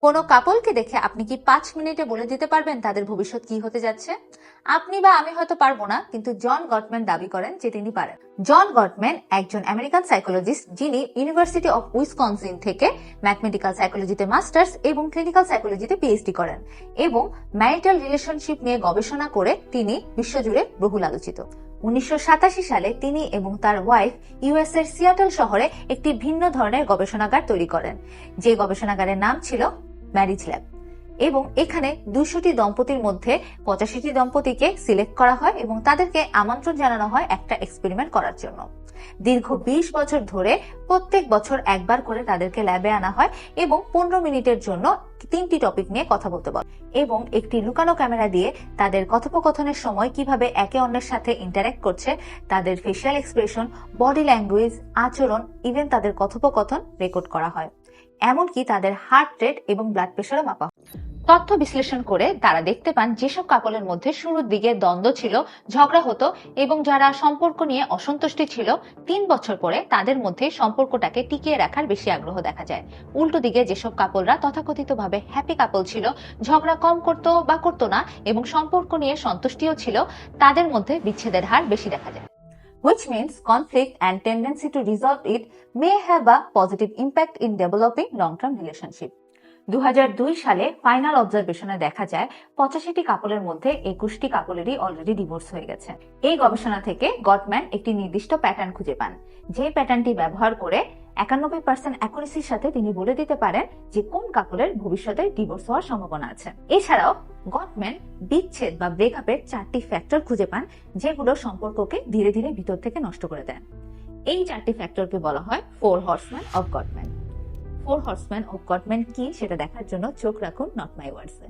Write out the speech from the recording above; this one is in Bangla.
কোনো কাপলকে দেখে আপনি কি 5 মিনিটে বলে দিতে পারবেন তাদের ভবিষ্যৎ কি হতে যাচ্ছে? আপনি বা আমি হয়তো পারবো না, কিন্তু জন গটম্যান দাবি করেন যে তিনি পারেন। জন গটম্যান একজন আমেরিকান সাইকোলজিস্ট, যিনি ইউনিভার্সিটি অফ উইসকনসিন থেকে ম্যাথমেটিক্যাল সাইকোলজিতে মাস্টার্স এবং ক্লিনিক্যাল সাইকোলজিতে পিএইচডি করেন এবং ম্যারিটাল রিলেশনশিপ নিয়ে গবেষণা করে তিনি বিশ্বজুড়ে বহুল আলোচিত। 1987 সালে তিনি এবং তার ওয়াইফ ইউএস এর সিয়াটল শহরে একটি ভিন্ন ধরনের গবেষণাগার তৈরি করেন, যে গবেষণাগারের নাম ছিল ম্যারিজ ল্যাব। এবং এখানে 200টি দম্পতির মধ্যে 85টি দম্পতিকে সিলেক্ট করা হয় এবং তাদেরকে আমন্ত্রণ জানানো হয় একটা এক্সপেরিমেন্ট করার জন্য। দীর্ঘ 20 বছর ধরে প্রত্যেক বছর একবার করে তাদেরকে ল্যাবে আনা হয় এবং 15 মিনিটের জন্য 3টি টপিক নিয়ে কথা বলতে বলে এবং একটি লুকানো ক্যামেরা দিয়ে তাদের কথোপকথনের সময় কিভাবে একে অন্যের সাথে ইন্টারঅ্যাক্ট করছে, তাদের ফেশিয়াল এক্সপ্রেশন, বডি ল্যাঙ্গুয়েজ, আচরণ, ইভেন তাদের কথোপকথন রেকর্ড করা হয়। এমনকি তাদের হার্ট রেট এবং ব্লাড প্রেশারও মাপা হয়। তথ্য বিশ্লেষণ করে তারা দেখতে পান যেসব কাপলের মধ্যে শুরুর দিকে দ্বন্দ্ব ছিল, ঝগড়া হতো এবং যারা সম্পর্ক নিয়ে অসন্তুষ্টি ছিল, 3 বছর পরে তাদের মধ্যে সম্পর্কটাকে টিকিয়ে রাখার বেশি আগ্রহ দেখা যায়। উল্টো দিকে যেসব কাপলরা তথাকথিতভাবে হ্যাপি কাপল ছিল, ঝগড়া কম করতো বা করতো না এবং সম্পর্ক নিয়ে সন্তুষ্টিও ছিল, তাদের মধ্যে বিচ্ছেদের হার বেশি দেখা যায়। Which means conflict and tendency to resolve it may have a positive impact in developing long-term relationship. 2002 সালে ফাইনাল অবজারভেশনে দেখা যায় 85টি কাপলের মধ্যে 21টি কাপলেরই অলরেডি ডিভোর্স হয়ে গেছে। এই গবেষণা থেকে গটম্যান একটি নির্দিষ্ট প্যাটার্ন খুঁজে পান, যে প্যাটার্নটি ব্যবহার করে 91% অ্যাকুরেসির সাথে তিনি বলে দিতে পারেন যে কোন কাপলের ভবিষ্যতে ডিভোর্স হওয়ার সম্ভাবনা আছে। এছাড়াও গটম্যান বিচ্ছেদ বা ব্রেকআপের 4টি ফ্যাক্টর খুঁজে পান, যেগুলো সম্পর্ককে ধীরে ধীরে ভিতর থেকে নষ্ট করে দেন। এই 4টি ফ্যাক্টরকে বলা হয় 4 horseman of Gottman. 4 horseman of Gottman কি সেটা দেখার জন্য চোখ রাখুন নট মাই ওয়ার্ডসে।